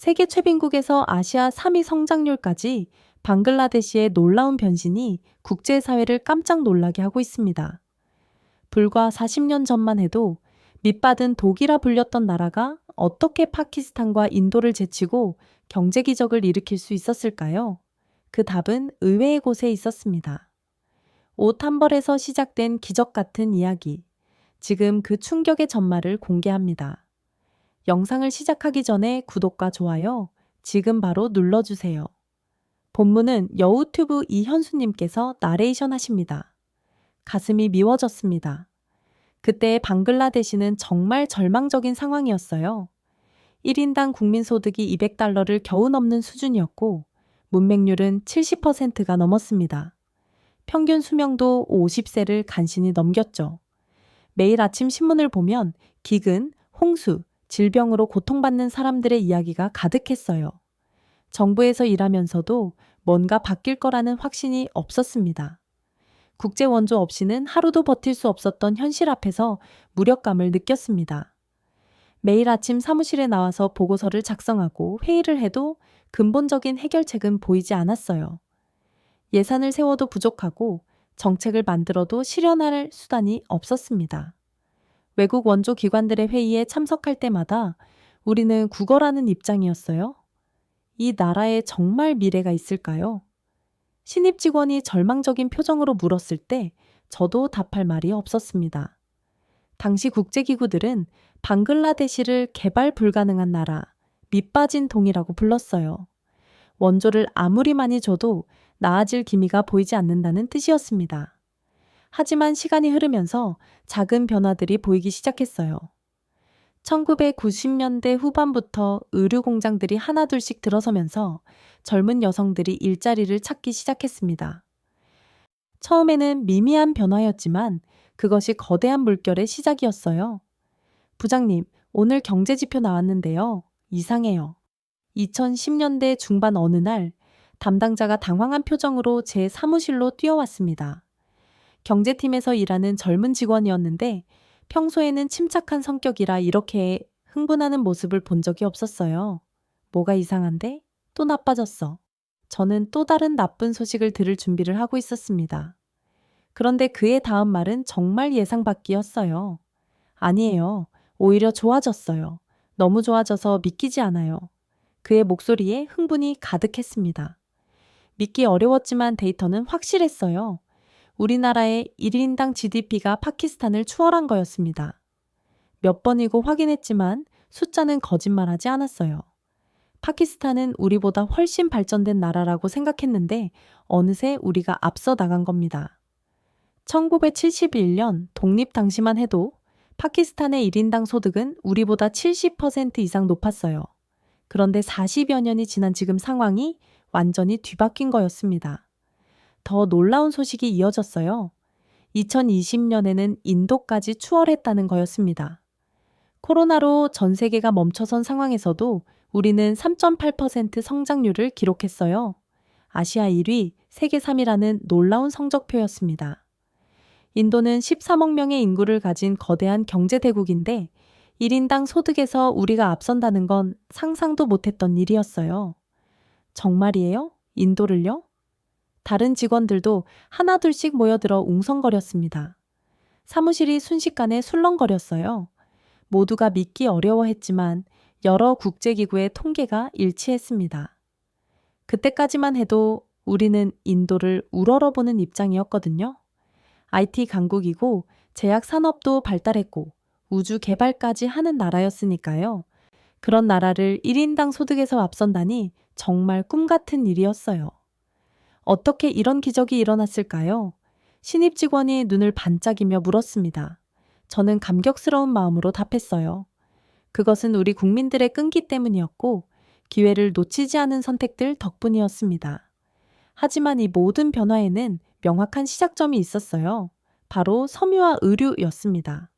세계 최빈국에서 아시아 3위 성장률까지 방글라데시의 놀라운 변신이 국제사회를 깜짝 놀라게 하고 있습니다. 불과 40년 전만 해도 밑받은 독이라 불렸던 나라가 어떻게 파키스탄과 인도를 제치고 경제 기적을 일으킬 수 있었을까요? 그 답은 의외의 곳에 있었습니다. 옷 한 벌에서 시작된 기적 같은 이야기. 지금 그 충격의 전말을 공개합니다. 영상을 시작하기 전에 구독과 좋아요 지금 바로 눌러주세요. 본문은 여우튜브 이현수님께서 나레이션 하십니다. 가슴이 미워졌습니다. 그때 방글라데시는 정말 절망적인 상황이었어요. 1인당 국민소득이 200달러를 겨우 넘는 수준이었고 문맹률은 70%가 넘었습니다. 평균 수명도 50세를 간신히 넘겼죠. 매일 아침 신문을 보면 기근, 홍수, 질병으로 고통받는 사람들의 이야기가 가득했어요. 정부에서 일하면서도 뭔가 바뀔 거라는 확신이 없었습니다. 국제 원조 없이는 하루도 버틸 수 없었던 현실 앞에서 무력감을 느꼈습니다. 매일 아침 사무실에 나와서 보고서를 작성하고 회의를 해도 근본적인 해결책은 보이지 않았어요. 예산을 세워도 부족하고 정책을 만들어도 실현할 수단이 없었습니다. 외국 원조 기관들의 회의에 참석할 때마다 우리는 국어라는 입장이었어요. 이 나라에 정말 미래가 있을까요? 신입 직원이 절망적인 표정으로 물었을 때 저도 답할 말이 없었습니다. 당시 국제기구들은 방글라데시를 개발 불가능한 나라, 밑빠진 동이라고 불렀어요. 원조를 아무리 많이 줘도 나아질 기미가 보이지 않는다는 뜻이었습니다. 하지만 시간이 흐르면서 작은 변화들이 보이기 시작했어요. 1990년대 후반부터 의류 공장들이 하나둘씩 들어서면서 젊은 여성들이 일자리를 찾기 시작했습니다. 처음에는 미미한 변화였지만 그것이 거대한 물결의 시작이었어요. 부장님, 오늘 경제지표 나왔는데요. 이상해요. 2010년대 중반 어느 날 담당자가 당황한 표정으로 제 사무실로 뛰어왔습니다. 경제팀에서 일하는 젊은 직원이었는데 평소에는 침착한 성격이라 이렇게 흥분하는 모습을 본 적이 없었어요. 뭐가 이상한데? 또 나빠졌어. 저는 또 다른 나쁜 소식을 들을 준비를 하고 있었습니다. 그런데 그의 다음 말은 정말 예상 밖이었어요. 아니에요. 오히려 좋아졌어요. 너무 좋아져서 믿기지 않아요. 그의 목소리에 흥분이 가득했습니다. 믿기 어려웠지만 데이터는 확실했어요. 우리나라의 1인당 GDP가 파키스탄을 추월한 거였습니다. 몇 번이고 확인했지만 숫자는 거짓말하지 않았어요. 파키스탄은 우리보다 훨씬 발전된 나라라고 생각했는데 어느새 우리가 앞서 나간 겁니다. 1971년 독립 당시만 해도 파키스탄의 1인당 소득은 우리보다 70% 이상 높았어요. 그런데 40여 년이 지난 지금 상황이 완전히 뒤바뀐 거였습니다. 더 놀라운 소식이 이어졌어요. 2020년에는 인도까지 추월했다는 거였습니다. 코로나로 전 세계가 멈춰선 상황에서도 우리는 3.8% 성장률을 기록했어요. 아시아 1위, 세계 3위라는 놀라운 성적표였습니다. 인도는 13억 명의 인구를 가진 거대한 경제대국인데 1인당 소득에서 우리가 앞선다는 건 상상도 못했던 일이었어요. 정말이에요? 인도를요? 다른 직원들도 하나둘씩 모여들어 웅성거렸습니다. 사무실이 순식간에 술렁거렸어요. 모두가 믿기 어려워했지만 여러 국제기구의 통계가 일치했습니다. 그때까지만 해도 우리는 인도를 우러러보는 입장이었거든요. IT 강국이고 제약 산업도 발달했고 우주 개발까지 하는 나라였으니까요. 그런 나라를 1인당 소득에서 앞선다니 정말 꿈 같은 일이었어요. 어떻게 이런 기적이 일어났을까요? 신입 직원이 눈을 반짝이며 물었습니다. 저는 감격스러운 마음으로 답했어요. 그것은 우리 국민들의 끈기 때문이었고 기회를 놓치지 않은 선택들 덕분이었습니다. 하지만 이 모든 변화에는 명확한 시작점이 있었어요. 바로 섬유와 의류였습니다.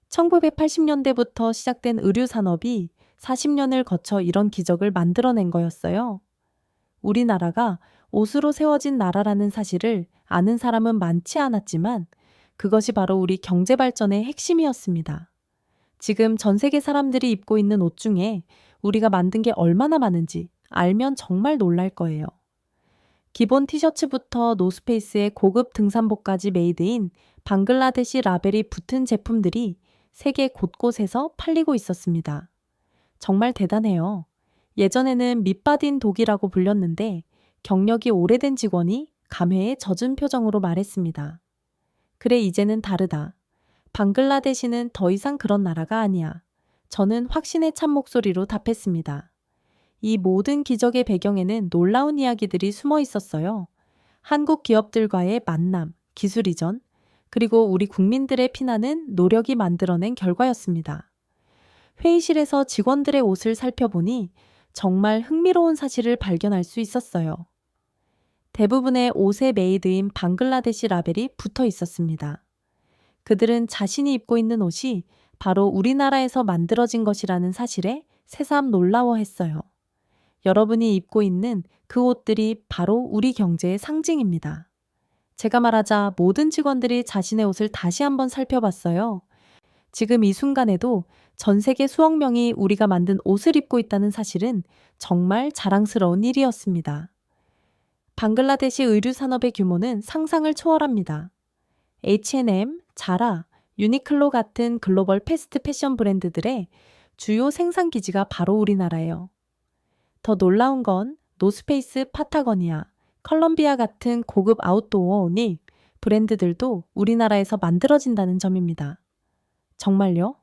1980년대부터 시작된 의류 산업이 40년을 거쳐 이런 기적을 만들어낸 거였어요. 우리나라가 옷으로 세워진 나라라는 사실을 아는 사람은 많지 않았지만 그것이 바로 우리 경제 발전의 핵심이었습니다. 지금 전 세계 사람들이 입고 있는 옷 중에 우리가 만든 게 얼마나 많은지 알면 정말 놀랄 거예요. 기본 티셔츠부터 노스페이스의 고급 등산복까지 메이드인 방글라데시 라벨이 붙은 제품들이 세계 곳곳에서 팔리고 있었습니다. 정말 대단해요. 예전에는 밑바딘 독이라고 불렸는데 경력이 오래된 직원이 감회에 젖은 표정으로 말했습니다. 그래, 이제는 다르다. 방글라데시는 더 이상 그런 나라가 아니야. 저는 확신에 찬 목소리로 답했습니다. 이 모든 기적의 배경에는 놀라운 이야기들이 숨어 있었어요. 한국 기업들과의 만남, 기술 이전, 그리고 우리 국민들의 피나는 노력이 만들어낸 결과였습니다. 회의실에서 직원들의 옷을 살펴보니 정말 흥미로운 사실을 발견할 수 있었어요. 대부분의 옷에 메이드인 방글라데시 라벨이 붙어 있었습니다. 그들은 자신이 입고 있는 옷이 바로 우리나라에서 만들어진 것이라는 사실에 새삼 놀라워했어요. 여러분이 입고 있는 그 옷들이 바로 우리 경제의 상징입니다. 제가 말하자 모든 직원들이 자신의 옷을 다시 한번 살펴봤어요. 지금 이 순간에도 전 세계 수억 명이 우리가 만든 옷을 입고 있다는 사실은 정말 자랑스러운 일이었습니다. 방글라데시 의류 산업의 규모는 상상을 초월합니다. H&M, 자라, 유니클로 같은 글로벌 패스트 패션 브랜드들의 주요 생산 기지가 바로 우리나라예요. 더 놀라운 건 노스페이스, 파타고니아, 컬럼비아 같은 고급 아웃도어 옷 브랜드들도 우리나라에서 만들어진다는 점입니다. 정말요?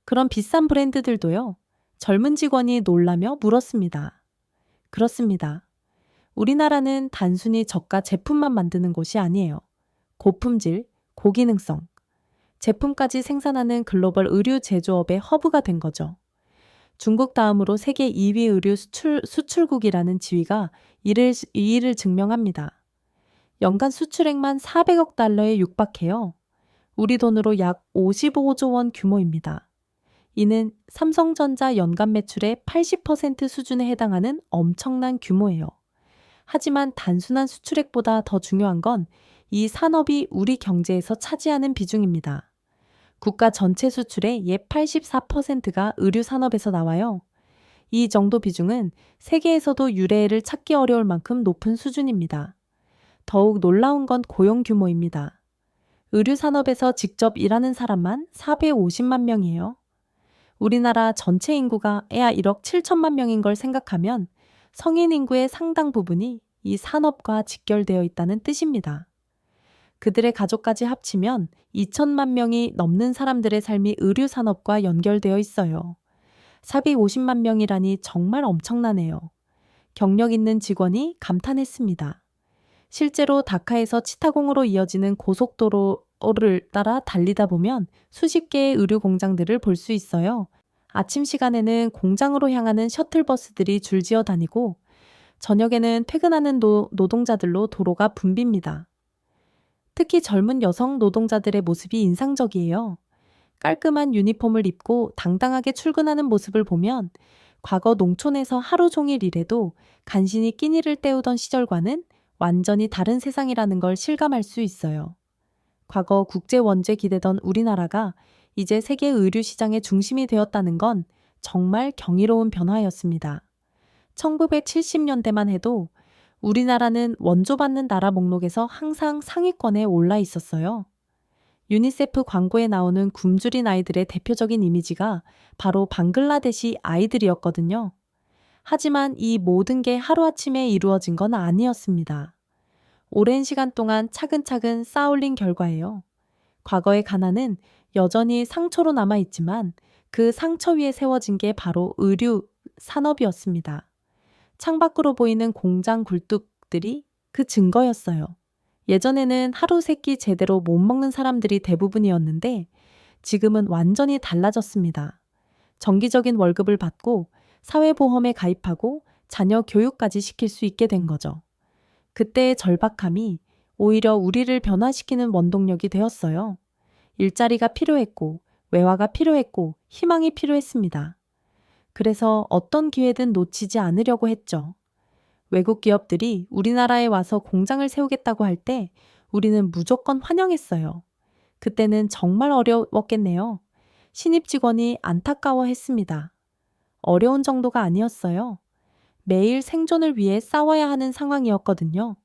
그런 비싼 브랜드들도요? 젊은 직원이 놀라며 물었습니다. 그렇습니다. 우리나라는 단순히 저가 제품만 만드는 곳이 아니에요. 고품질, 고기능성, 제품까지 생산하는 글로벌 의류 제조업의 허브가 된 거죠. 중국 다음으로 세계 2위 의류 수출국이라는 지위가 이 일을 증명합니다. 연간 수출액만 400억 달러에 육박해요. 우리 돈으로 약 55조 원 규모입니다. 이는 삼성전자 연간 매출의 80% 수준에 해당하는 엄청난 규모예요. 하지만 단순한 수출액보다 더 중요한 건 이 산업이 우리 경제에서 차지하는 비중입니다. 국가 전체 수출의 약 84%가 의류 산업에서 나와요. 이 정도 비중은 세계에서도 유례를 찾기 어려울 만큼 높은 수준입니다. 더욱 놀라운 건 고용 규모입니다. 의류 산업에서 직접 일하는 사람만 450만 명이에요. 우리나라 전체 인구가 약 1억 7천만 명인 걸 생각하면 성인 인구의 상당 부분이 이 산업과 직결되어 있다는 뜻입니다. 그들의 가족까지 합치면 2천만 명이 넘는 사람들의 삶이 의류 산업과 연결되어 있어요. 450만 명이라니 정말 엄청나네요. 경력 있는 직원이 감탄했습니다. 실제로 다카에서 치타공으로 이어지는 고속도로를 따라 달리다 보면 수십 개의 의류 공장들을 볼 수 있어요. 아침 시간에는 공장으로 향하는 셔틀버스들이 줄지어 다니고 저녁에는 퇴근하는 노동자들로 도로가 붐빕니다. 특히 젊은 여성 노동자들의 모습이 인상적이에요. 깔끔한 유니폼을 입고 당당하게 출근하는 모습을 보면 과거 농촌에서 하루 종일 일해도 간신히 끼니를 때우던 시절과는 완전히 다른 세상이라는 걸 실감할 수 있어요. 과거 국제 원조에 기대던 우리나라가 이제 세계 의류 시장의 중심이 되었다는 건 정말 경이로운 변화였습니다. 1970년대만 해도 우리나라는 원조받는 나라 목록에서 항상 상위권에 올라 있었어요. 유니세프 광고에 나오는 굶주린 아이들의 대표적인 이미지가 바로 방글라데시 아이들이었거든요. 하지만 이 모든 게 하루아침에 이루어진 건 아니었습니다. 오랜 시간 동안 차근차근 쌓아올린 결과예요. 과거의 가난은 여전히 상처로 남아있지만 그 상처 위에 세워진 게 바로 의류 산업이었습니다. 창밖으로 보이는 공장 굴뚝들이 그 증거였어요. 예전에는 하루 세 끼 제대로 못 먹는 사람들이 대부분이었는데 지금은 완전히 달라졌습니다. 정기적인 월급을 받고 사회보험에 가입하고 자녀 교육까지 시킬 수 있게 된 거죠. 그때의 절박함이 오히려 우리를 변화시키는 원동력이 되었어요. 일자리가 필요했고 외화가 필요했고 희망이 필요했습니다. 그래서 어떤 기회든 놓치지 않으려고 했죠. 외국 기업들이 우리나라에 와서 공장을 세우겠다고 할 때 우리는 무조건 환영했어요. 그때는 정말 어려웠겠네요. 신입 직원이 안타까워했습니다. 어려운 정도가 아니었어요. 매일 생존을 위해 싸워야 하는 상황이었거든요.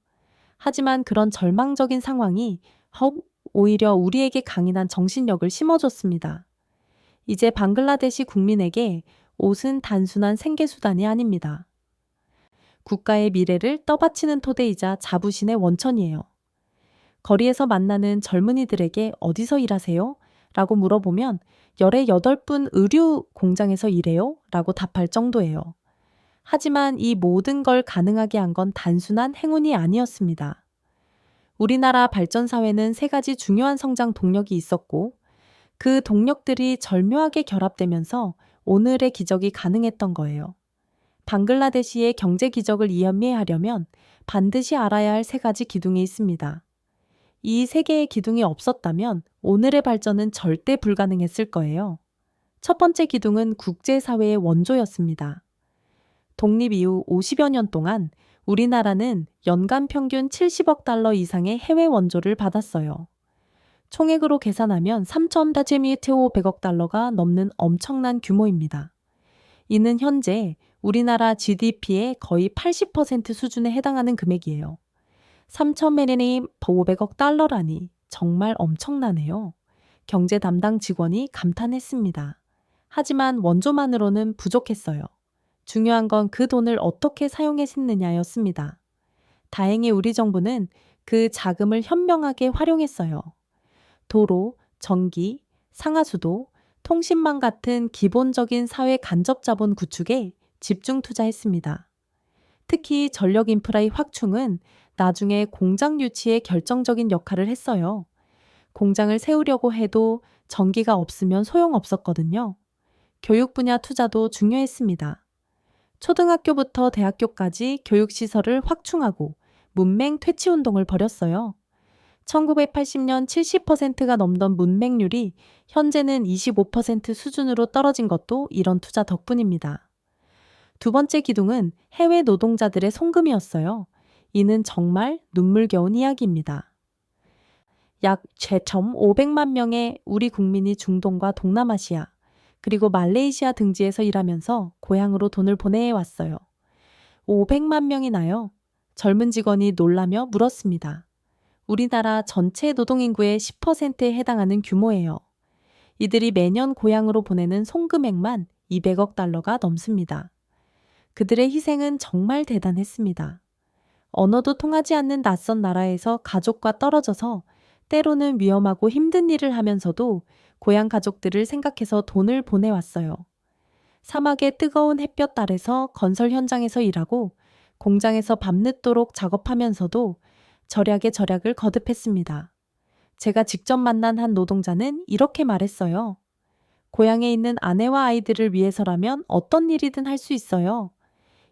하지만 그런 절망적인 상황이 오히려 우리에게 강인한 정신력을 심어줬습니다. 이제 방글라데시 국민에게 옷은 단순한 생계수단이 아닙니다. 국가의 미래를 떠받치는 토대이자 자부심의 원천이에요. 거리에서 만나는 젊은이들에게 어디서 일하세요? 라고 물어보면 열의 8분 의류 공장에서 일해요? 라고 답할 정도예요. 하지만 이 모든 걸 가능하게 한 건 단순한 행운이 아니었습니다. 우리나라 발전사회는 3가지 중요한 성장 동력이 있었고 그 동력들이 절묘하게 결합되면서 오늘의 기적이 가능했던 거예요. 방글라데시의 경제 기적을 이해하려면 반드시 알아야 할 3가지 기둥이 있습니다. 이 3개의 기둥이 없었다면 오늘의 발전은 절대 불가능했을 거예요. 첫 번째 기둥은 국제사회의 원조였습니다. 독립 이후 50여 년 동안 우리나라는 연간 평균 70억 달러 이상의 해외 원조를 받았어요. 총액으로 계산하면 3,500억 달러가 넘는 엄청난 규모입니다. 이는 현재 우리나라 GDP의 거의 80% 수준에 해당하는 금액이에요. 3,500억 달러라니 정말 엄청나네요. 경제 담당 직원이 감탄했습니다. 하지만 원조만으로는 부족했어요. 중요한 건 그 돈을 어떻게 사용했느냐였습니다. 다행히 우리 정부는 그 자금을 현명하게 활용했어요. 도로, 전기, 상하수도, 통신망 같은 기본적인 사회 간접 자본 구축에 집중 투자했습니다. 특히 전력 인프라의 확충은 나중에 공장 유치에 결정적인 역할을 했어요. 공장을 세우려고 해도 전기가 없으면 소용없었거든요. 교육 분야 투자도 중요했습니다. 초등학교부터 대학교까지 교육시설을 확충하고 문맹 퇴치 운동을 벌였어요. 1980년 70%가 넘던 문맹률이 현재는 25% 수준으로 떨어진 것도 이런 투자 덕분입니다. 두 번째 기둥은 해외 노동자들의 송금이었어요. 이는 정말 눈물겨운 이야기입니다. 약 2,500만 명의 우리 국민이 중동과 동남아시아, 그리고 말레이시아 등지에서 일하면서 고향으로 돈을 보내왔어요. 500만 명이나요? 젊은 직원이 놀라며 물었습니다. 우리나라 전체 노동인구의 10%에 해당하는 규모예요. 이들이 매년 고향으로 보내는 송금액만 200억 달러가 넘습니다. 그들의 희생은 정말 대단했습니다. 언어도 통하지 않는 낯선 나라에서 가족과 떨어져서 때로는 위험하고 힘든 일을 하면서도 고향 가족들을 생각해서 돈을 보내왔어요. 사막의 뜨거운 햇볕 아래서 건설 현장에서 일하고 공장에서 밤늦도록 작업하면서도 절약의 절약을 거듭했습니다. 제가 직접 만난 한 노동자는 이렇게 말했어요. 고향에 있는 아내와 아이들을 위해서라면 어떤 일이든 할 수 있어요.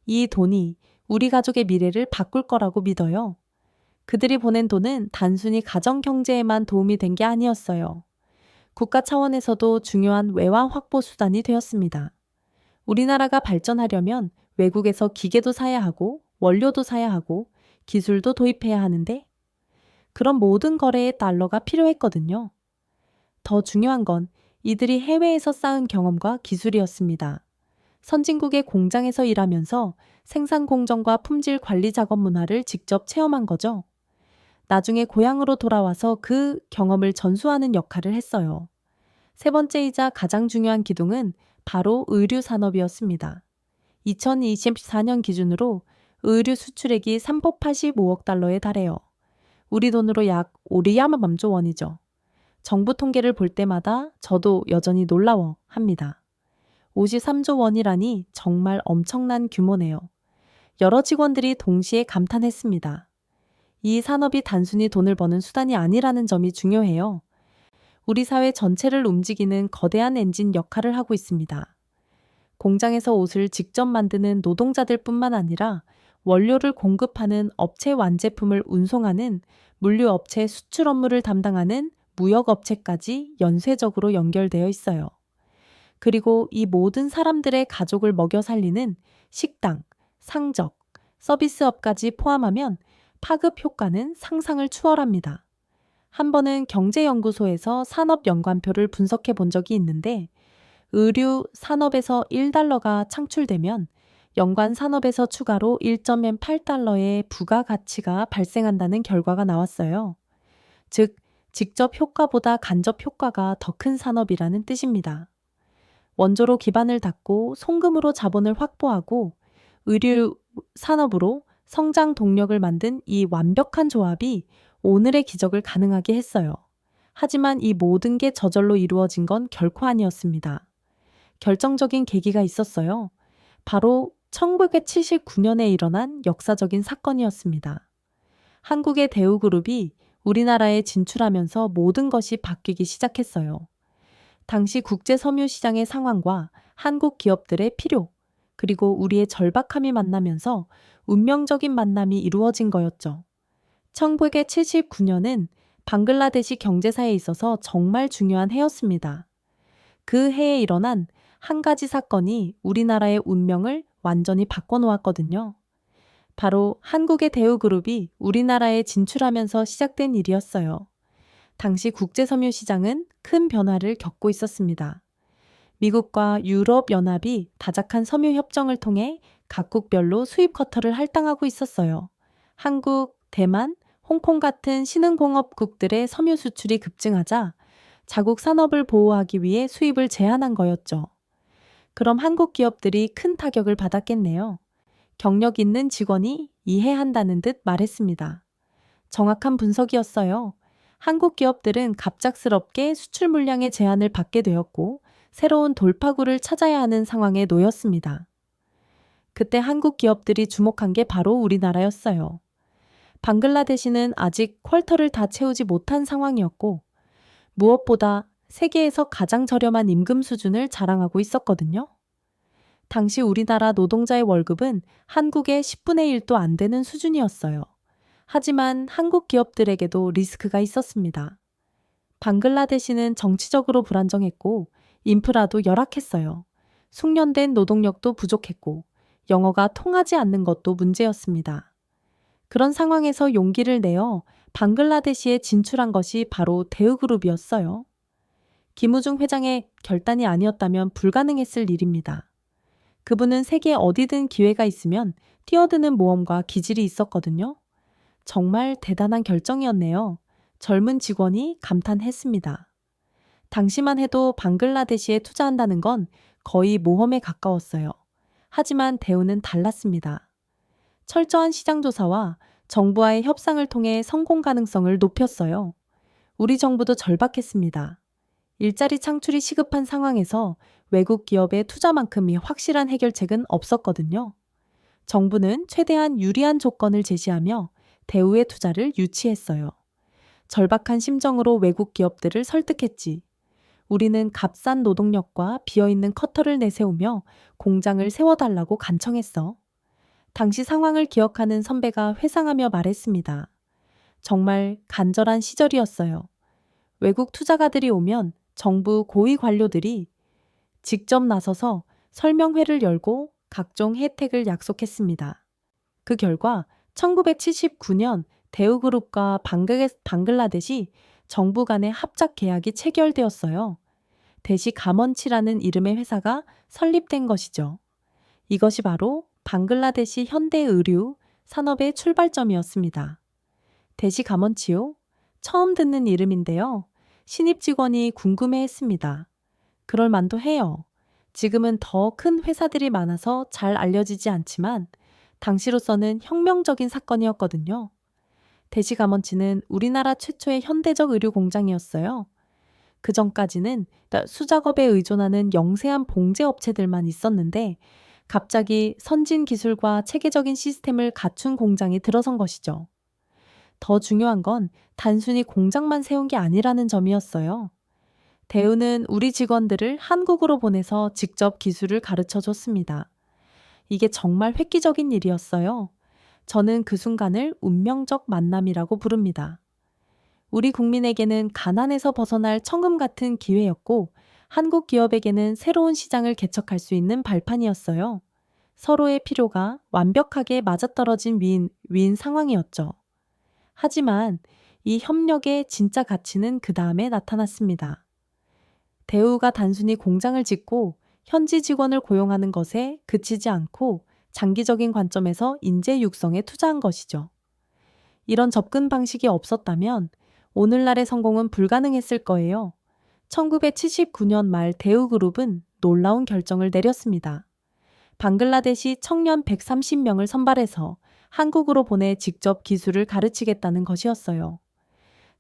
이 돈이 우리 가족의 미래를 바꿀 거라고 믿어요. 그들이 보낸 돈은 단순히 가정 경제에만 도움이 된 게 아니었어요. 국가 차원에서도 중요한 외화 확보 수단이 되었습니다. 우리나라가 발전하려면 외국에서 기계도 사야 하고 원료도 사야 하고 기술도 도입해야 하는데 그런 모든 거래에 달러가 필요했거든요. 더 중요한 건 이들이 해외에서 쌓은 경험과 기술이었습니다. 선진국의 공장에서 일하면서 생산 공정과 품질 관리 작업 문화를 직접 체험한 거죠. 나중에 고향으로 돌아와서 그 경험을 전수하는 역할을 했어요. 세 번째이자 가장 중요한 기둥은 바로 의류 산업이었습니다. 2024년 기준으로 의류 수출액이 385억 달러에 달해요. 우리 돈으로 약 5리야맘조 원이죠. 정부 통계를 볼 때마다 저도 여전히 놀라워 합니다. 53조 원이라니 정말 엄청난 규모네요. 여러 직원들이 동시에 감탄했습니다. 이 산업이 단순히 돈을 버는 수단이 아니라는 점이 중요해요. 우리 사회 전체를 움직이는 거대한 엔진 역할을 하고 있습니다. 공장에서 옷을 직접 만드는 노동자들 뿐만 아니라 원료를 공급하는 업체 완제품을 운송하는 물류업체 수출 업무를 담당하는 무역업체까지 연쇄적으로 연결되어 있어요. 그리고 이 모든 사람들의 가족을 먹여 살리는 식당, 상적, 서비스업까지 포함하면 파급 효과는 상상을 추월합니다. 한 번은 경제연구소에서 산업연관표를 분석해 본 적이 있는데 의류 산업에서 1달러가 창출되면 연관 산업에서 추가로 1.8달러의 부가가치가 발생한다는 결과가 나왔어요. 즉, 직접 효과보다 간접 효과가 더 큰 산업이라는 뜻입니다. 원조로 기반을 닦고 송금으로 자본을 확보하고 의류 산업으로 성장 동력을 만든 이 완벽한 조합이 오늘의 기적을 가능하게 했어요. 하지만 이 모든 게 저절로 이루어진 건 결코 아니었습니다. 결정적인 계기가 있었어요. 바로 1979년에 일어난 역사적인 사건이었습니다. 한국의 대우그룹이 우리나라에 진출하면서 모든 것이 바뀌기 시작했어요. 당시 국제 섬유 시장의 상황과 한국 기업들의 필요, 그리고 우리의 절박함이 만나면서 운명적인 만남이 이루어진 거였죠. 1979년은 방글라데시 경제사에 있어서 정말 중요한 해였습니다. 그 해에 일어난 한 가지 사건이 우리나라의 운명을 완전히 바꿔놓았거든요. 바로 한국의 대우그룹이 우리나라에 진출하면서 시작된 일이었어요. 당시 국제섬유 시장은 큰 변화를 겪고 있었습니다. 미국과 유럽연합이 다작한 섬유협정을 통해 각국별로 수입 커터를 할당하고 있었어요. 한국, 대만, 홍콩 같은 신흥공업국들의 섬유 수출이 급증하자 자국 산업을 보호하기 위해 수입을 제한한 거였죠. 그럼 한국 기업들이 큰 타격을 받았겠네요. 경력 있는 직원이 이해한다는 듯 말했습니다. 정확한 분석이었어요. 한국 기업들은 갑작스럽게 수출 물량의 제한을 받게 되었고 새로운 돌파구를 찾아야 하는 상황에 놓였습니다. 그때 한국 기업들이 주목한 게 바로 우리나라였어요. 방글라데시는 아직 쿼터를 다 채우지 못한 상황이었고 무엇보다 세계에서 가장 저렴한 임금 수준을 자랑하고 있었거든요. 당시 우리나라 노동자의 월급은 한국의 10분의 1도 안 되는 수준이었어요. 하지만 한국 기업들에게도 리스크가 있었습니다. 방글라데시는 정치적으로 불안정했고 인프라도 열악했어요. 숙련된 노동력도 부족했고 영어가 통하지 않는 것도 문제였습니다. 그런 상황에서 용기를 내어 방글라데시에 진출한 것이 바로 대우그룹이었어요. 김우중 회장의 결단이 아니었다면 불가능했을 일입니다. 그분은 세계 어디든 기회가 있으면 뛰어드는 모험과 기질이 있었거든요. 정말 대단한 결정이었네요. 젊은 직원이 감탄했습니다. 당시만 해도 방글라데시에 투자한다는 건 거의 모험에 가까웠어요. 하지만 대우는 달랐습니다. 철저한 시장 조사와 정부와의 협상을 통해 성공 가능성을 높였어요. 우리 정부도 절박했습니다. 일자리 창출이 시급한 상황에서 외국 기업의 투자만큼이 확실한 해결책은 없었거든요. 정부는 최대한 유리한 조건을 제시하며 대우의 투자를 유치했어요. 절박한 심정으로 외국 기업들을 설득했지. 우리는 값싼 노동력과 비어있는 커터를 내세우며 공장을 세워달라고 간청했어. 당시 상황을 기억하는 선배가 회상하며 말했습니다. 정말 간절한 시절이었어요. 외국 투자가들이 오면 정부 고위 관료들이 직접 나서서 설명회를 열고 각종 혜택을 약속했습니다. 그 결과 1979년 대우그룹과 방글라데시 정부 간의 합작 계약이 체결되었어요. 대시 가먼치라는 이름의 회사가 설립된 것이죠. 이것이 바로 방글라데시 현대의류 산업의 출발점이었습니다. 대시 가먼치요? 처음 듣는 이름인데요. 신입 직원이 궁금해했습니다. 그럴 만도 해요. 지금은 더 큰 회사들이 많아서 잘 알려지지 않지만 당시로서는 혁명적인 사건이었거든요. 대시 가먼치는 우리나라 최초의 현대적 의류 공장이었어요. 그 전까지는 수작업에 의존하는 영세한 봉제 업체들만 있었는데 갑자기 선진 기술과 체계적인 시스템을 갖춘 공장이 들어선 것이죠. 더 중요한 건 단순히 공장만 세운 게 아니라는 점이었어요. 대우는 우리 직원들을 한국으로 보내서 직접 기술을 가르쳐 줬습니다. 이게 정말 획기적인 일이었어요. 저는 그 순간을 운명적 만남이라고 부릅니다. 우리 국민에게는 가난에서 벗어날 천금 같은 기회였고 한국 기업에게는 새로운 시장을 개척할 수 있는 발판이었어요. 서로의 필요가 완벽하게 맞아떨어진 위인 상황이었죠. 하지만 이 협력의 진짜 가치는 그 다음에 나타났습니다. 대우가 단순히 공장을 짓고 현지 직원을 고용하는 것에 그치지 않고 장기적인 관점에서 인재 육성에 투자한 것이죠. 이런 접근 방식이 없었다면 오늘날의 성공은 불가능했을 거예요. 1979년 말 대우그룹은 놀라운 결정을 내렸습니다. 방글라데시 청년 130명을 선발해서 한국으로 보내 직접 기술을 가르치겠다는 것이었어요.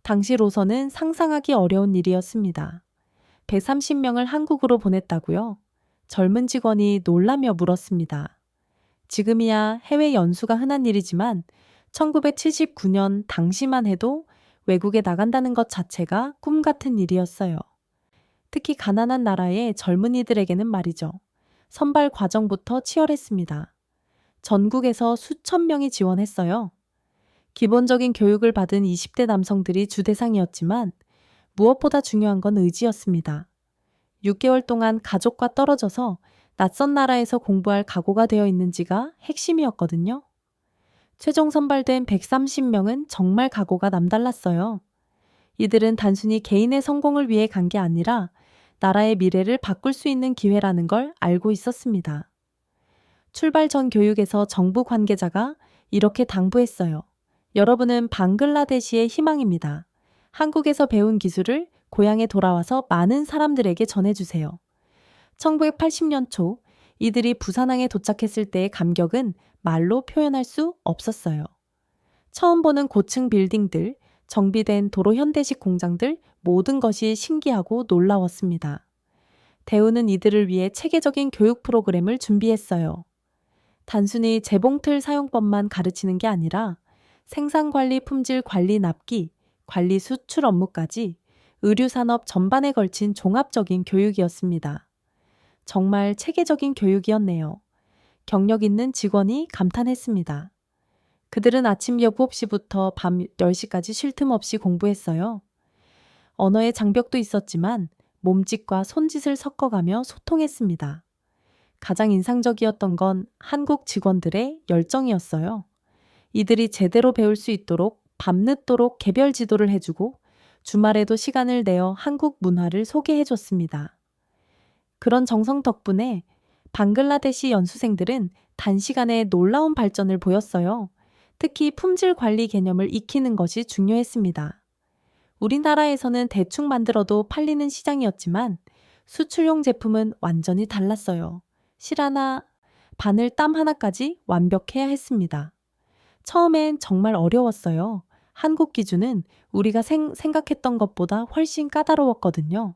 당시로서는 상상하기 어려운 일이었습니다. 130명을 한국으로 보냈다고요? 젊은 직원이 놀라며 물었습니다. 지금이야 해외 연수가 흔한 일이지만 1979년 당시만 해도 외국에 나간다는 것 자체가 꿈 같은 일이었어요. 특히 가난한 나라의 젊은이들에게는 말이죠. 선발 과정부터 치열했습니다. 전국에서 수천 명이 지원했어요. 기본적인 교육을 받은 20대 남성들이 주 대상이었지만 무엇보다 중요한 건 의지였습니다. 6개월 동안 가족과 떨어져서 낯선 나라에서 공부할 각오가 되어 있는지가 핵심이었거든요. 최종 선발된 130명은 정말 각오가 남달랐어요. 이들은 단순히 개인의 성공을 위해 간 게 아니라 나라의 미래를 바꿀 수 있는 기회라는 걸 알고 있었습니다. 출발 전 교육에서 정부 관계자가 이렇게 당부했어요. 여러분은 방글라데시의 희망입니다. 한국에서 배운 기술을 고향에 돌아와서 많은 사람들에게 전해주세요. 1980년 초 이들이 부산항에 도착했을 때의 감격은 말로 표현할 수 없었어요. 처음 보는 고층 빌딩들, 정비된 도로 현대식 공장들 모든 것이 신기하고 놀라웠습니다. 대우는 이들을 위해 체계적인 교육 프로그램을 준비했어요. 단순히 재봉틀 사용법만 가르치는 게 아니라 생산관리, 품질 관리, 납기, 관리 수출 업무까지 의류산업 전반에 걸친 종합적인 교육이었습니다. 정말 체계적인 교육이었네요. 경력 있는 직원이 감탄했습니다. 그들은 아침 7시부터 밤 10시까지 쉴 틈 없이 공부했어요. 언어의 장벽도 있었지만 몸짓과 손짓을 섞어가며 소통했습니다. 가장 인상적이었던 건 한국 직원들의 열정이었어요. 이들이 제대로 배울 수 있도록 밤늦도록 개별 지도를 해주고 주말에도 시간을 내어 한국 문화를 소개해줬습니다. 그런 정성 덕분에 방글라데시 연수생들은 단시간에 놀라운 발전을 보였어요. 특히 품질 관리 개념을 익히는 것이 중요했습니다. 우리나라에서는 대충 만들어도 팔리는 시장이었지만 수출용 제품은 완전히 달랐어요. 실 하나, 바늘 땀 하나까지 완벽해야 했습니다. 처음엔 정말 어려웠어요. 한국 기준은 우리가 생각했던 것보다 훨씬 까다로웠거든요.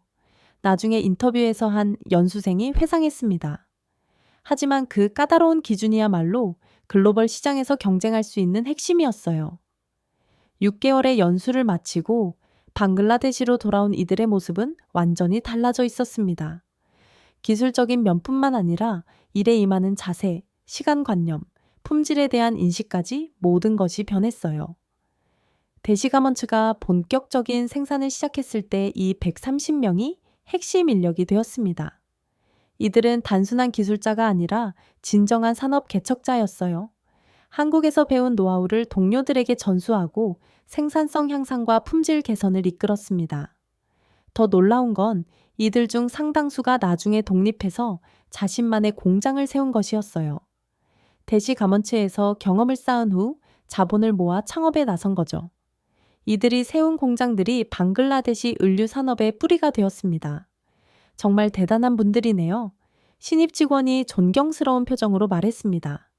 나중에 인터뷰에서 한 연수생이 회상했습니다. 하지만 그 까다로운 기준이야말로 글로벌 시장에서 경쟁할 수 있는 핵심이었어요. 6개월의 연수를 마치고 방글라데시로 돌아온 이들의 모습은 완전히 달라져 있었습니다. 기술적인 면뿐만 아니라 일에 임하는 자세, 시간관념, 품질에 대한 인식까지 모든 것이 변했어요. 대시가먼츠가 본격적인 생산을 시작했을 때 이 130명이 핵심 인력이 되었습니다. 이들은 단순한 기술자가 아니라 진정한 산업 개척자였어요. 한국에서 배운 노하우를 동료들에게 전수하고 생산성 향상과 품질 개선을 이끌었습니다. 더 놀라운 건 이들 중 상당수가 나중에 독립해서 자신만의 공장을 세운 것이었어요. 대시가먼츠에서 경험을 쌓은 후 자본을 모아 창업에 나선 거죠. 이들이 세운 공장들이 방글라데시 의류 산업의 뿌리가 되었습니다. 정말 대단한 분들이네요. 신입 직원이 존경스러운 표정으로 말했습니다.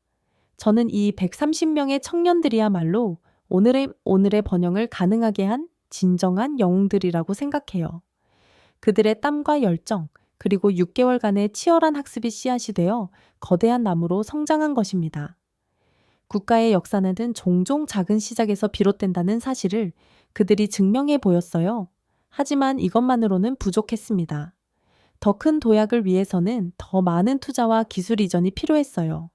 저는 이 130명의 청년들이야말로 오늘의 번영을 가능하게 한 진정한 영웅들이라고 생각해요. 그들의 땀과 열정, 그리고 6개월간의 치열한 학습이 씨앗이 되어 거대한 나무로 성장한 것입니다. 국가의 역사는 종종 작은 시작에서 비롯된다는 사실을 그들이 증명해 보였어요. 하지만 이것만으로는 부족했습니다. 더 큰 도약을 위해서는 더 많은 투자와 기술 이전이 필요했어요.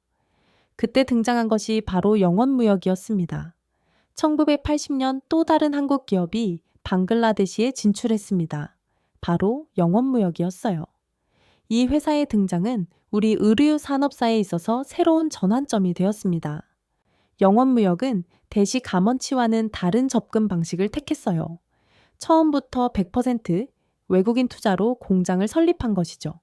그때 등장한 것이 바로 영원무역이었습니다. 1980년 또 다른 한국 기업이 방글라데시에 진출했습니다. 바로 영원무역이었어요. 이 회사의 등장은 우리 의류 산업사에 있어서 새로운 전환점이 되었습니다. 영원무역은 대시가먼치와는 다른 접근 방식을 택했어요. 처음부터 100% 외국인 투자로 공장을 설립한 것이죠.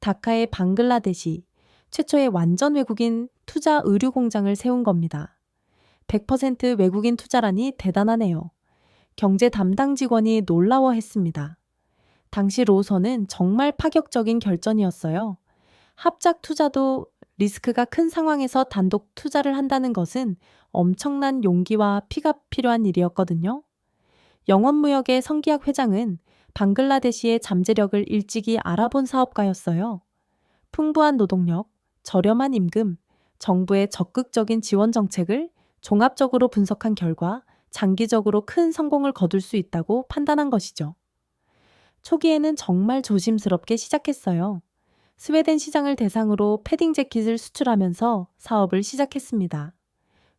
다카의 방글라데시 최초의 완전 외국인 투자 의류 공장을 세운 겁니다. 100% 외국인 투자라니 대단하네요. 경제 담당 직원이 놀라워했습니다. 당시 로선은 정말 파격적인 결정이었어요. 합작 투자도 리스크가 큰 상황에서 단독 투자를 한다는 것은 엄청난 용기와 피가 필요한 일이었거든요. 영원무역의 성기학 회장은 방글라데시의 잠재력을 일찍이 알아본 사업가였어요. 풍부한 노동력, 저렴한 임금, 정부의 적극적인 지원 정책을 종합적으로 분석한 결과 장기적으로 큰 성공을 거둘 수 있다고 판단한 것이죠. 초기에는 정말 조심스럽게 시작했어요. 스웨덴 시장을 대상으로 패딩 재킷을 수출하면서 사업을 시작했습니다.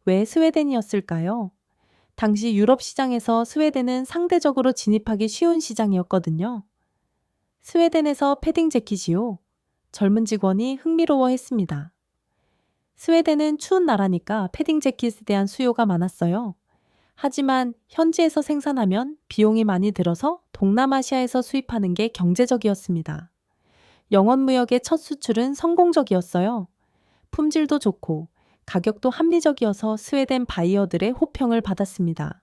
왜 스웨덴이었을까요? 당시 유럽 시장에서 스웨덴은 상대적으로 진입하기 쉬운 시장이었거든요. 스웨덴에서 패딩 재킷이요? 젊은 직원이 흥미로워했습니다. 스웨덴은 추운 나라니까 패딩 재킷에 대한 수요가 많았어요. 하지만 현지에서 생산하면 비용이 많이 들어서 동남아시아에서 수입하는 게 경제적이었습니다. 영원무역의 첫 수출은 성공적이었어요. 품질도 좋고 가격도 합리적이어서 스웨덴 바이어들의 호평을 받았습니다.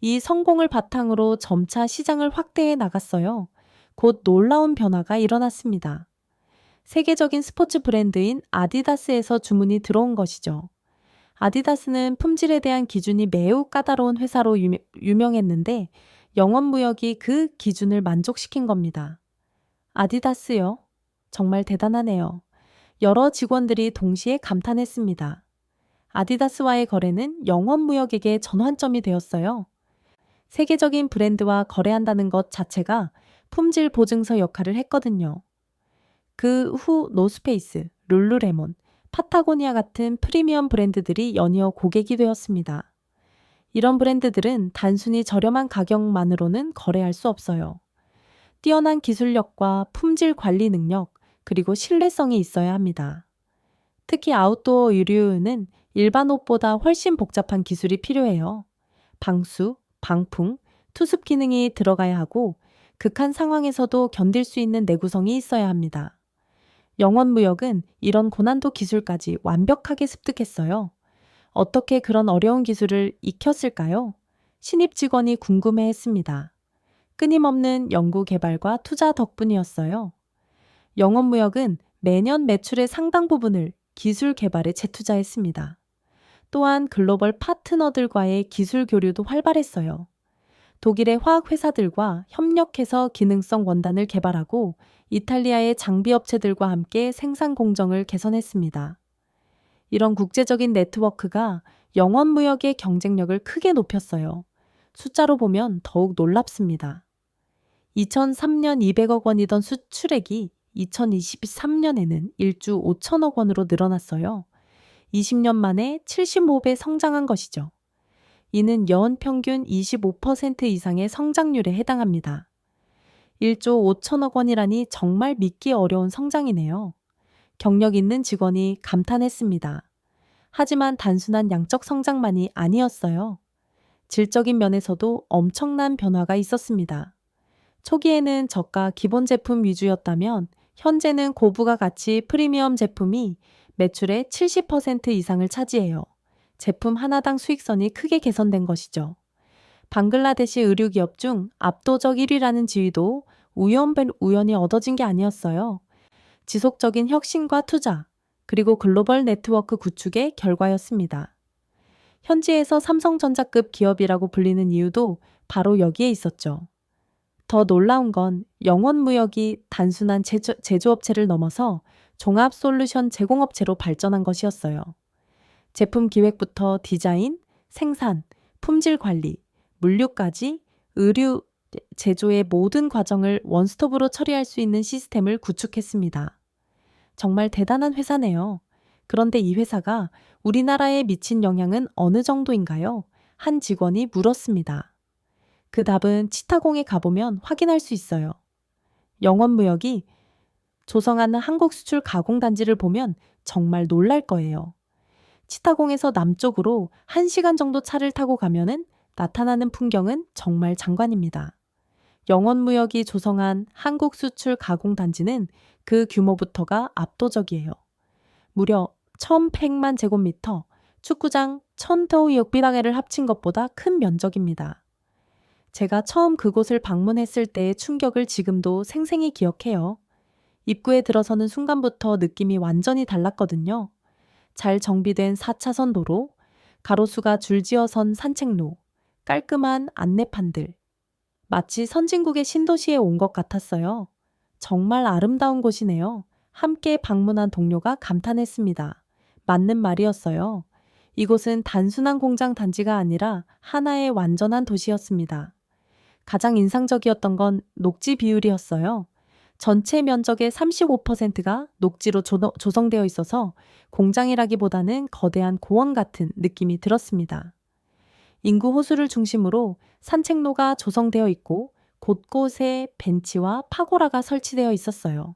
이 성공을 바탕으로 점차 시장을 확대해 나갔어요. 곧 놀라운 변화가 일어났습니다. 세계적인 스포츠 브랜드인 아디다스에서 주문이 들어온 것이죠. 아디다스는 품질에 대한 기준이 매우 까다로운 회사로 유명했는데 영원무역이 그 기준을 만족시킨 겁니다. 아디다스요? 정말 대단하네요. 여러 직원들이 동시에 감탄했습니다. 아디다스와의 거래는 영원무역에게 전환점이 되었어요. 세계적인 브랜드와 거래한다는 것 자체가 품질 보증서 역할을 했거든요. 그 후 노스페이스, 룰루레몬, 파타고니아 같은 프리미엄 브랜드들이 연이어 고객이 되었습니다. 이런 브랜드들은 단순히 저렴한 가격만으로는 거래할 수 없어요. 뛰어난 기술력과 품질 관리 능력, 그리고 신뢰성이 있어야 합니다. 특히 아웃도어 의류는 일반 옷보다 훨씬 복잡한 기술이 필요해요. 방수, 방풍, 투습 기능이 들어가야 하고 극한 상황에서도 견딜 수 있는 내구성이 있어야 합니다. 영원무역은 이런 고난도 기술까지 완벽하게 습득했어요. 어떻게 그런 어려운 기술을 익혔을까요? 신입 직원이 궁금해했습니다. 끊임없는 연구 개발과 투자 덕분이었어요. 영원무역은 매년 매출의 상당 부분을 기술 개발에 재투자했습니다. 또한 글로벌 파트너들과의 기술 교류도 활발했어요. 독일의 화학회사들과 협력해서 기능성 원단을 개발하고 이탈리아의 장비업체들과 함께 생산 공정을 개선했습니다. 이런 국제적인 네트워크가 영원무역의 경쟁력을 크게 높였어요. 숫자로 보면 더욱 놀랍습니다. 2003년 200억 원이던 수출액이 2023년에는 1조 5천억 원으로 늘어났어요. 20년 만에 75배 성장한 것이죠. 이는 연평균 25% 이상의 성장률에 해당합니다. 1조 5천억 원이라니 정말 믿기 어려운 성장이네요. 경력 있는 직원이 감탄했습니다. 하지만 단순한 양적 성장만이 아니었어요. 질적인 면에서도 엄청난 변화가 있었습니다. 초기에는 저가 기본 제품 위주였다면 현재는 고부가 가치 프리미엄 제품이 매출의 70% 이상을 차지해요. 제품 하나당 수익선이 크게 개선된 것이죠. 방글라데시 의류기업 중 압도적 1위라는 지위도 우연히 얻어진 게 아니었어요. 지속적인 혁신과 투자, 그리고 글로벌 네트워크 구축의 결과였습니다. 현지에서 삼성전자급 기업이라고 불리는 이유도 바로 여기에 있었죠. 더 놀라운 건 영원무역이 단순한 제조업체를 넘어서 종합 솔루션 제공업체로 발전한 것이었어요. 제품 기획부터 디자인, 생산, 품질 관리, 물류까지 의류 제조의 모든 과정을 원스톱으로 처리할 수 있는 시스템을 구축했습니다. 정말 대단한 회사네요. 그런데 이 회사가 우리나라에 미친 영향은 어느 정도인가요? 한 직원이 물었습니다. 그 답은 치타공에 가보면 확인할 수 있어요. 영원무역이 조성하는 한국 수출 가공단지를 보면 정말 놀랄 거예요. 치타공에서 남쪽으로 1시간 정도 차를 타고 가면은 나타나는 풍경은 정말 장관입니다. 영원무역이 조성한 한국수출가공단지는 그 규모부터가 압도적이에요. 무려 1100만 제곱미터, 축구장 1000더위역비당회를 합친 것보다 큰 면적입니다. 제가 처음 그곳을 방문했을 때의 충격을 지금도 생생히 기억해요. 입구에 들어서는 순간부터 느낌이 완전히 달랐거든요. 잘 정비된 4차선 도로, 가로수가 줄지어 선 산책로, 깔끔한 안내판들. 마치 선진국의 신도시에 온 것 같았어요. 정말 아름다운 곳이네요. 함께 방문한 동료가 감탄했습니다. 맞는 말이었어요. 이곳은 단순한 공장 단지가 아니라 하나의 완전한 도시였습니다. 가장 인상적이었던 건 녹지 비율이었어요. 전체 면적의 35%가 녹지로 조성되어 있어서 공장이라기보다는 거대한 고원 같은 느낌이 들었습니다. 인구 호수를 중심으로 산책로가 조성되어 있고 곳곳에 벤치와 파고라가 설치되어 있었어요.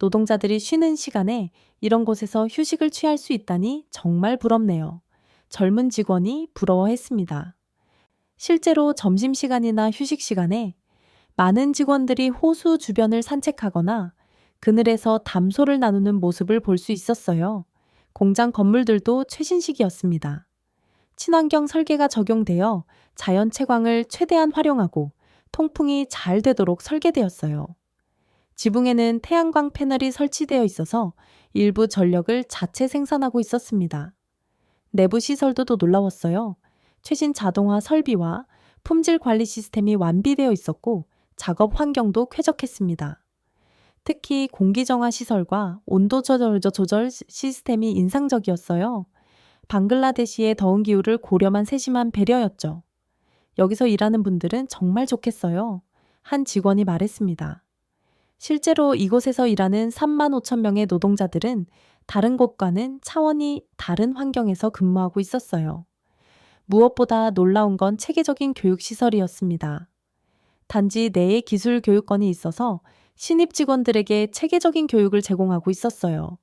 노동자들이 쉬는 시간에 이런 곳에서 휴식을 취할 수 있다니 정말 부럽네요. 젊은 직원이 부러워했습니다. 실제로 점심시간이나 휴식시간에 많은 직원들이 호수 주변을 산책하거나 그늘에서 담소를 나누는 모습을 볼 수 있었어요. 공장 건물들도 최신식이었습니다. 친환경 설계가 적용되어 자연 채광을 최대한 활용하고 통풍이 잘 되도록 설계되었어요. 지붕에는 태양광 패널이 설치되어 있어서 일부 전력을 자체 생산하고 있었습니다. 내부 시설도 또 놀라웠어요. 최신 자동화 설비와 품질 관리 시스템이 완비되어 있었고 작업 환경도 쾌적했습니다. 특히 공기 정화 시설과 온도 조절 시스템이 인상적이었어요. 방글라데시의 더운 기후를 고려한 세심한 배려였죠. 여기서 일하는 분들은 정말 좋겠어요. 한 직원이 말했습니다. 실제로 이곳에서 일하는 3만 5천 명의 노동자들은 다른 곳과는 차원이 다른 환경에서 근무하고 있었어요. 무엇보다 놀라운 건 체계적인 교육시설이었습니다. 단지 내에 기술 교육권이 있어서 신입 직원들에게 체계적인 교육을 제공하고 있었어요.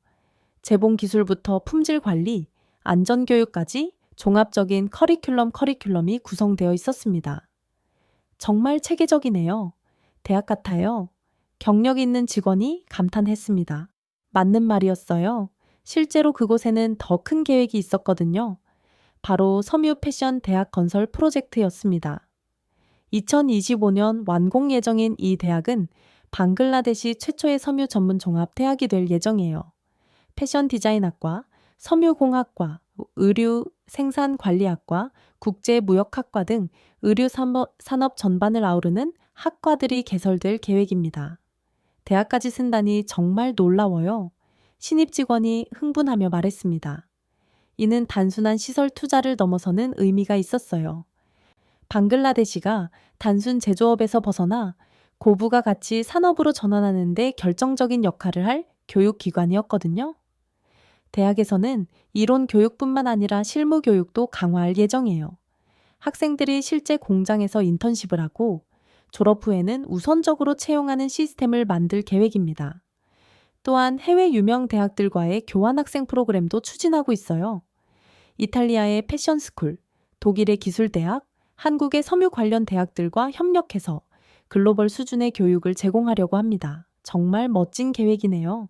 재봉 기술부터 품질 관리, 안전교육까지 종합적인 커리큘럼이 구성되어 있었습니다. 정말 체계적이네요. 대학 같아요. 경력 있는 직원이 감탄했습니다. 맞는 말이었어요. 실제로 그곳에는 더 큰 계획이 있었거든요. 바로 섬유 패션 대학 건설 프로젝트였습니다. 2025년 완공 예정인 이 대학은 방글라데시 최초의 섬유 전문 종합 대학이 될 예정이에요. 패션 디자인학과, 섬유공학과, 의류 생산관리학과, 국제무역학과 등 의류 산업 전반을 아우르는 학과들이 개설될 계획입니다. 대학까지 쓴다니 정말 놀라워요. 신입 직원이 흥분하며 말했습니다. 이는 단순한 시설 투자를 넘어서는 의미가 있었어요. 방글라데시가 단순 제조업에서 벗어나 고부가 가치 산업으로 전환하는 데 결정적인 역할을 할 교육기관이었거든요. 대학에서는 이론 교육뿐만 아니라 실무 교육도 강화할 예정이에요. 학생들이 실제 공장에서 인턴십을 하고 졸업 후에는 우선적으로 채용하는 시스템을 만들 계획입니다. 또한 해외 유명 대학들과의 교환학생 프로그램도 추진하고 있어요. 이탈리아의 패션스쿨, 독일의 기술대학, 한국의 섬유 관련 대학들과 협력해서 글로벌 수준의 교육을 제공하려고 합니다. 정말 멋진 계획이네요.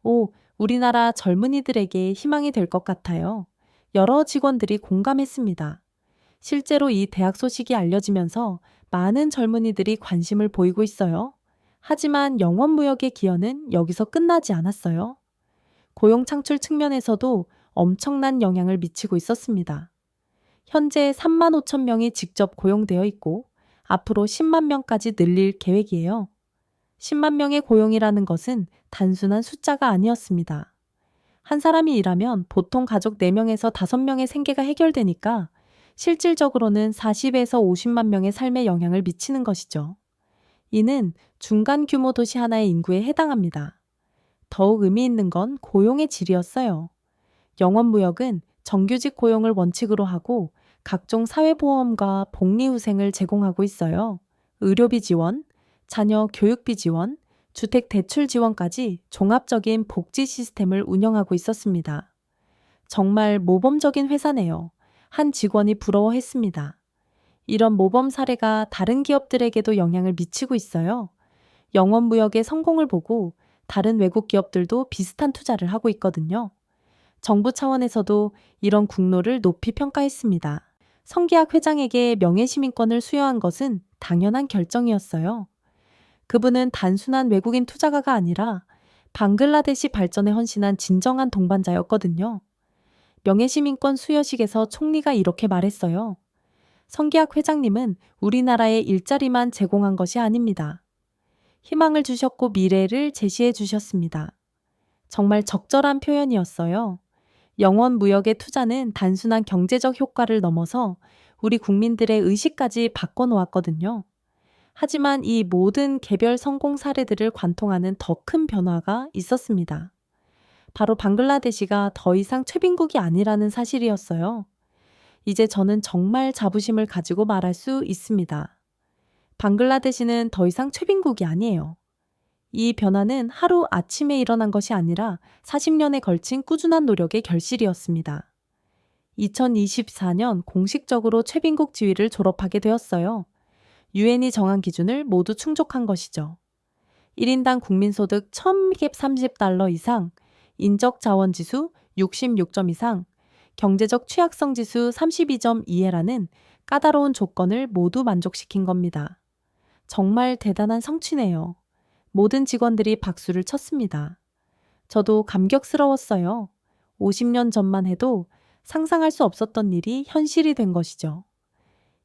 오, 우리나라 젊은이들에게 희망이 될 것 같아요. 여러 직원들이 공감했습니다. 실제로 이 대학 소식이 알려지면서 많은 젊은이들이 관심을 보이고 있어요. 하지만 영원무역의 기여는 여기서 끝나지 않았어요. 고용 창출 측면에서도 엄청난 영향을 미치고 있었습니다. 현재 3만 5천 명이 직접 고용되어 있고 앞으로 10만 명까지 늘릴 계획이에요. 10만 명의 고용이라는 것은 단순한 숫자가 아니었습니다. 한 사람이 일하면 보통 가족 4명에서 5명의 생계가 해결되니까 실질적으로는 40에서 50만 명의 삶에 영향을 미치는 것이죠. 이는 중간 규모 도시 하나의 인구에 해당합니다. 더욱 의미 있는 건 고용의 질이었어요. 영원무역은 정규직 고용을 원칙으로 하고 각종 사회보험과 복리후생을 제공하고 있어요. 의료비 지원, 자녀 교육비 지원, 주택 대출 지원까지 종합적인 복지 시스템을 운영하고 있었습니다. 정말 모범적인 회사네요. 한 직원이 부러워했습니다. 이런 모범 사례가 다른 기업들에게도 영향을 미치고 있어요. 영원 무역의 성공을 보고 다른 외국 기업들도 비슷한 투자를 하고 있거든요. 정부 차원에서도 이런 국로를 높이 평가했습니다. 성기학 회장에게 명예시민권을 수여한 것은 당연한 결정이었어요. 그분은 단순한 외국인 투자가가 아니라 방글라데시 발전에 헌신한 진정한 동반자였거든요. 명예시민권 수여식에서 총리가 이렇게 말했어요. 성기학 회장님은 우리나라에 일자리만 제공한 것이 아닙니다. 희망을 주셨고 미래를 제시해 주셨습니다. 정말 적절한 표현이었어요. 영원 무역의 투자는 단순한 경제적 효과를 넘어서 우리 국민들의 의식까지 바꿔놓았거든요. 하지만 이 모든 개별 성공 사례들을 관통하는 더 큰 변화가 있었습니다. 바로 방글라데시가 더 이상 최빈국이 아니라는 사실이었어요. 이제 저는 정말 자부심을 가지고 말할 수 있습니다. 방글라데시는 더 이상 최빈국이 아니에요. 이 변화는 하루 아침에 일어난 것이 아니라 40년에 걸친 꾸준한 노력의 결실이었습니다. 2024년 공식적으로 최빈국 지위를 졸업하게 되었어요. 유엔이 정한 기준을 모두 충족한 것이죠. 1인당 국민소득 1,130달러 이상, 인적 자원 지수 66점 이상, 경제적 취약성 지수 32점 이하라는 까다로운 조건을 모두 만족시킨 겁니다. 정말 대단한 성취네요. 모든 직원들이 박수를 쳤습니다. 저도 감격스러웠어요. 50년 전만 해도 상상할 수 없었던 일이 현실이 된 것이죠.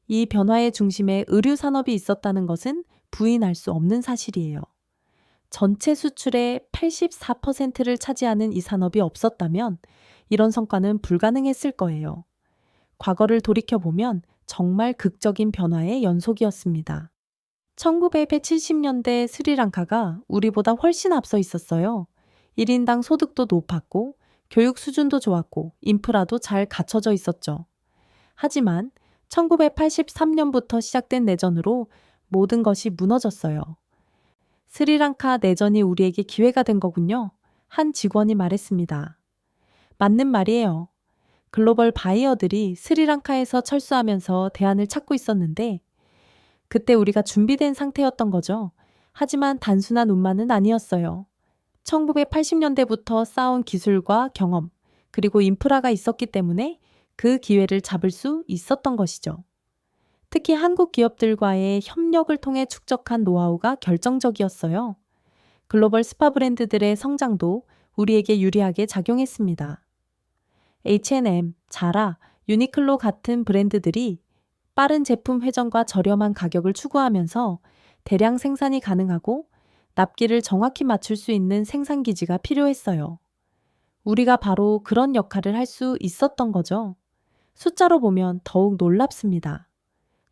이 변화의 중심에 의류 산업이 있었다는 것은 부인할 수 없는 사실이에요. 전체 수출의 84%를 차지하는 이 산업이 없었다면 이런 성과는 불가능했을 거예요. 과거를 돌이켜보면 정말 극적인 변화의 연속이었습니다. 1970년대 스리랑카가 우리보다 훨씬 앞서 있었어요. 1인당 소득도 높았고 교육 수준도 좋았고 인프라도 잘 갖춰져 있었죠. 하지만 1983년부터 시작된 내전으로 모든 것이 무너졌어요. 스리랑카 내전이 우리에게 기회가 된 거군요. 한 직원이 말했습니다. 맞는 말이에요. 글로벌 바이어들이 스리랑카에서 철수하면서 대안을 찾고 있었는데 그때 우리가 준비된 상태였던 거죠. 하지만 단순한 운만은 아니었어요. 1980년대부터 쌓아온 기술과 경험, 그리고 인프라가 있었기 때문에 그 기회를 잡을 수 있었던 것이죠. 특히 한국 기업들과의 협력을 통해 축적한 노하우가 결정적이었어요. 글로벌 스파 브랜드들의 성장도 우리에게 유리하게 작용했습니다. H&M, 자라, 유니클로 같은 브랜드들이 빠른 제품 회전과 저렴한 가격을 추구하면서 대량 생산이 가능하고 납기를 정확히 맞출 수 있는 생산 기지가 필요했어요. 우리가 바로 그런 역할을 할 수 있었던 거죠. 숫자로 보면 더욱 놀랍습니다.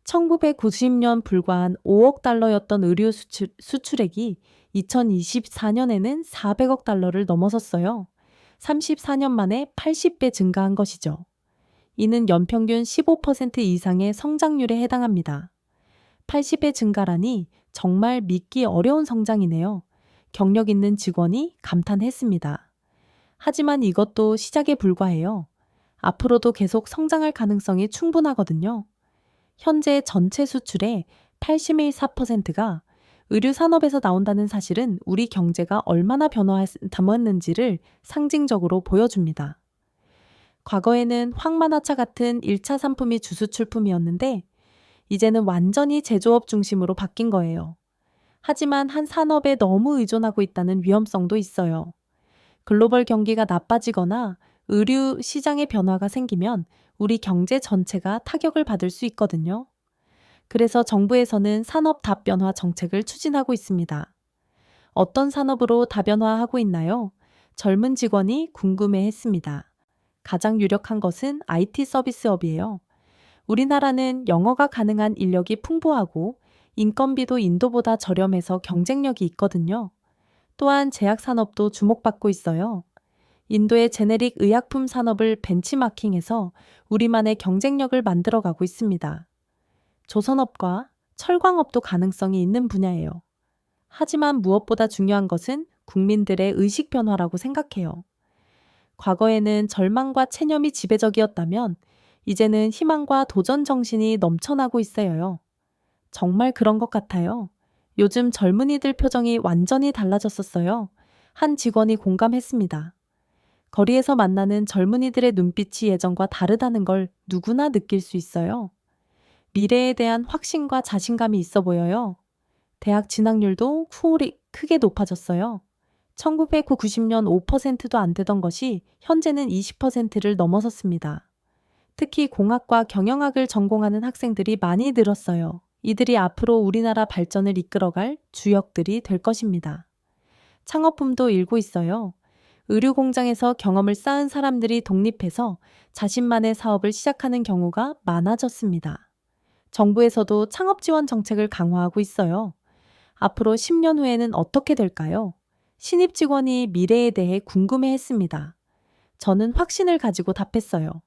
1990년 불과한 5억 달러였던 의류 수출액이 2024년에는 400억 달러를 넘어섰어요. 34년 만에 80배 증가한 것이죠. 이는 연평균 15% 이상의 성장률에 해당합니다. 80배 증가라니 정말 믿기 어려운 성장이네요. 경력 있는 직원이 감탄했습니다. 하지만 이것도 시작에 불과해요. 앞으로도 계속 성장할 가능성이 충분하거든요. 현재 전체 수출의 84%가 의류 산업에서 나온다는 사실은 우리 경제가 얼마나 변화했는지를 상징적으로 보여줍니다. 과거에는 황만화차 같은 1차 상품이 주수출품이었는데 이제는 완전히 제조업 중심으로 바뀐 거예요. 하지만 한 산업에 너무 의존하고 있다는 위험성도 있어요. 글로벌 경기가 나빠지거나 의류 시장의 변화가 생기면 우리 경제 전체가 타격을 받을 수 있거든요. 그래서 정부에서는 산업 다변화 정책을 추진하고 있습니다. 어떤 산업으로 다변화하고 있나요? 젊은 직원이 궁금해했습니다. 가장 유력한 것은 IT 서비스업이에요. 우리나라는 영어가 가능한 인력이 풍부하고 인건비도 인도보다 저렴해서 경쟁력이 있거든요. 또한 제약산업도 주목받고 있어요. 인도의 제네릭 의약품 산업을 벤치마킹해서 우리만의 경쟁력을 만들어가고 있습니다. 조선업과 철광업도 가능성이 있는 분야예요. 하지만 무엇보다 중요한 것은 국민들의 의식 변화라고 생각해요. 과거에는 절망과 체념이 지배적이었다면 이제는 희망과 도전 정신이 넘쳐나고 있어요. 정말 그런 것 같아요. 요즘 젊은이들 표정이 완전히 달라졌었어요. 한 직원이 공감했습니다. 거리에서 만나는 젊은이들의 눈빛이 예전과 다르다는 걸 누구나 느낄 수 있어요. 미래에 대한 확신과 자신감이 있어 보여요. 대학 진학률도 후올이 크게 높아졌어요. 1990년 5%도 안 되던 것이 현재는 20%를 넘어섰습니다. 특히 공학과 경영학을 전공하는 학생들이 많이 늘었어요. 이들이 앞으로 우리나라 발전을 이끌어갈 주역들이 될 것입니다. 창업붐도 일고 있어요. 의류 공장에서 경험을 쌓은 사람들이 독립해서 자신만의 사업을 시작하는 경우가 많아졌습니다. 정부에서도 창업 지원 정책을 강화하고 있어요. 앞으로 10년 후에는 어떻게 될까요? 신입 직원이 미래에 대해 궁금해 했습니다. 저는 확신을 가지고 답했어요.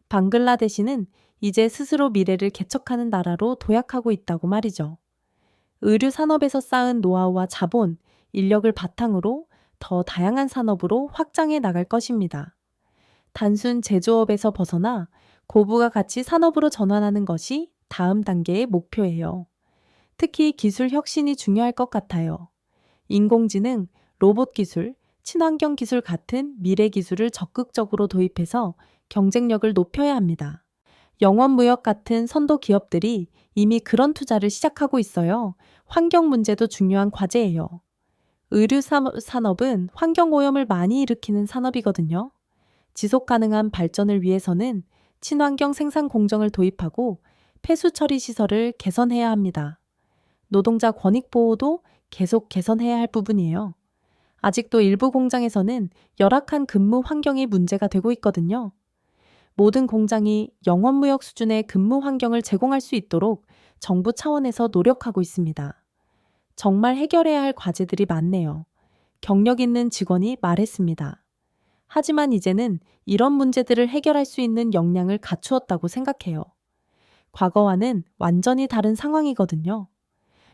방글라데시는 이제 스스로 미래를 개척하는 나라로 도약하고 있다고 말이죠. 의류 산업에서 쌓은 노하우와 자본, 인력을 바탕으로 더 다양한 산업으로 확장해 나갈 것입니다. 단순 제조업에서 벗어나 고부가 가치 산업으로 전환하는 것이 다음 단계의 목표예요. 특히 기술 혁신이 중요할 것 같아요. 인공지능, 로봇 기술, 친환경 기술 같은 미래 기술을 적극적으로 도입해서 경쟁력을 높여야 합니다. 영원무역 같은 선도 기업들이 이미 그런 투자를 시작하고 있어요. 환경 문제도 중요한 과제예요. 의류 산업은 환경오염을 많이 일으키는 산업이거든요. 지속 가능한 발전을 위해서는 친환경 생산 공정을 도입하고 폐수 처리 시설을 개선해야 합니다. 노동자 권익 보호도 계속 개선해야 할 부분이에요. 아직도 일부 공장에서는 열악한 근무 환경이 문제가 되고 있거든요. 모든 공장이 영원무역 수준의 근무 환경을 제공할 수 있도록 정부 차원에서 노력하고 있습니다. 정말 해결해야 할 과제들이 많네요. 경력 있는 직원이 말했습니다. 하지만 이제는 이런 문제들을 해결할 수 있는 역량을 갖추었다고 생각해요. 과거와는 완전히 다른 상황이거든요.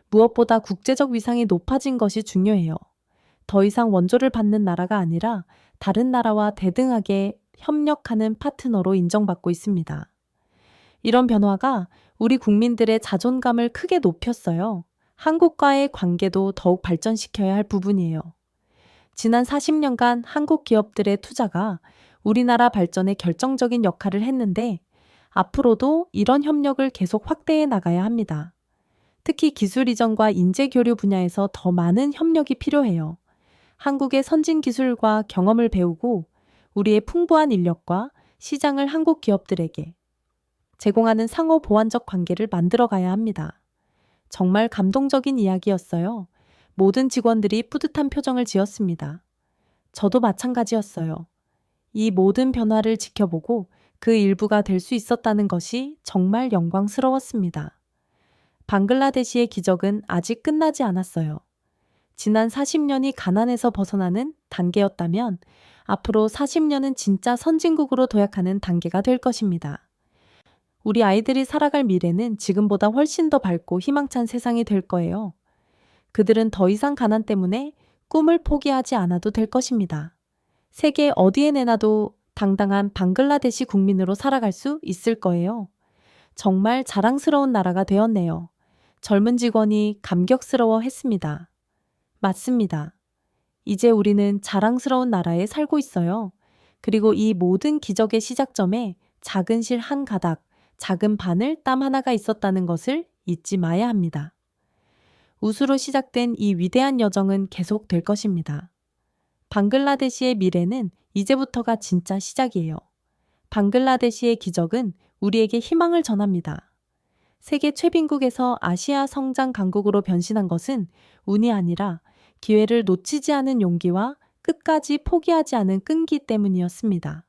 무엇보다 국제적 위상이 높아진 것이 중요해요. 더 이상 원조를 받는 나라가 아니라 다른 나라와 대등하게 협력하는 파트너로 인정받고 있습니다. 이런 변화가 우리 국민들의 자존감을 크게 높였어요. 한국과의 관계도 더욱 발전시켜야 할 부분이에요. 지난 40년간 한국 기업들의 투자가 우리나라 발전에 결정적인 역할을 했는데 앞으로도 이런 협력을 계속 확대해 나가야 합니다. 특히 기술 이전과 인재 교류 분야에서 더 많은 협력이 필요해요. 한국의 선진 기술과 경험을 배우고 우리의 풍부한 인력과 시장을 한국 기업들에게 제공하는 상호 보완적 관계를 만들어 가야 합니다. 정말 감동적인 이야기였어요. 모든 직원들이 뿌듯한 표정을 지었습니다. 저도 마찬가지였어요. 이 모든 변화를 지켜보고 그 일부가 될 수 있었다는 것이 정말 영광스러웠습니다. 방글라데시의 기적은 아직 끝나지 않았어요. 지난 40년이 가난에서 벗어나는 단계였다면 앞으로 40년은 진짜 선진국으로 도약하는 단계가 될 것입니다. 우리 아이들이 살아갈 미래는 지금보다 훨씬 더 밝고 희망찬 세상이 될 거예요. 그들은 더 이상 가난 때문에 꿈을 포기하지 않아도 될 것입니다. 세계 어디에 내놔도 당당한 방글라데시 국민으로 살아갈 수 있을 거예요. 정말 자랑스러운 나라가 되었네요. 젊은 직원이 감격스러워 했습니다. 맞습니다. 이제 우리는 자랑스러운 나라에 살고 있어요. 그리고 이 모든 기적의 시작점에 작은 실 한 가닥, 작은 바늘 땀 하나가 있었다는 것을 잊지 마야 합니다. 우수로 시작된 이 위대한 여정은 계속될 것입니다. 방글라데시의 미래는 이제부터가 진짜 시작이에요. 방글라데시의 기적은 우리에게 희망을 전합니다. 세계 최빈국에서 아시아 성장 강국으로 변신한 것은 운이 아니라 기회를 놓치지 않은 용기와 끝까지 포기하지 않은 끈기 때문이었습니다.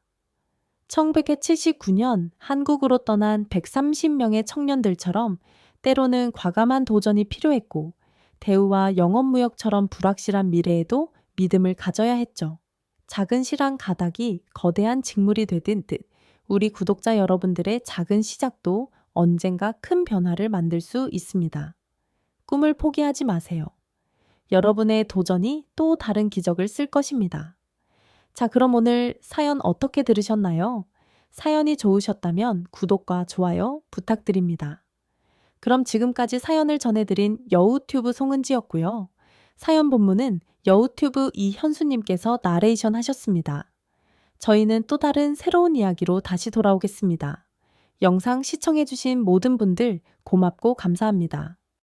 1979년 한국으로 떠난 130명의 청년들처럼 때로는 과감한 도전이 필요했고 대우와 영업무역처럼 불확실한 미래에도 믿음을 가져야 했죠. 작은 실 한 가닥이 거대한 직물이 되든 듯 우리 구독자 여러분들의 작은 시작도 언젠가 큰 변화를 만들 수 있습니다. 꿈을 포기하지 마세요. 여러분의 도전이 또 다른 기적을 쓸 것입니다. 자, 그럼 오늘 사연 어떻게 들으셨나요? 사연이 좋으셨다면 구독과 좋아요 부탁드립니다. 그럼 지금까지 사연을 전해드린 여우튜브 송은지였고요. 사연 본문은 여우튜브 이현수님께서 나레이션 하셨습니다. 저희는 또 다른 새로운 이야기로 다시 돌아오겠습니다. 영상 시청해주신 모든 분들 고맙고 감사합니다.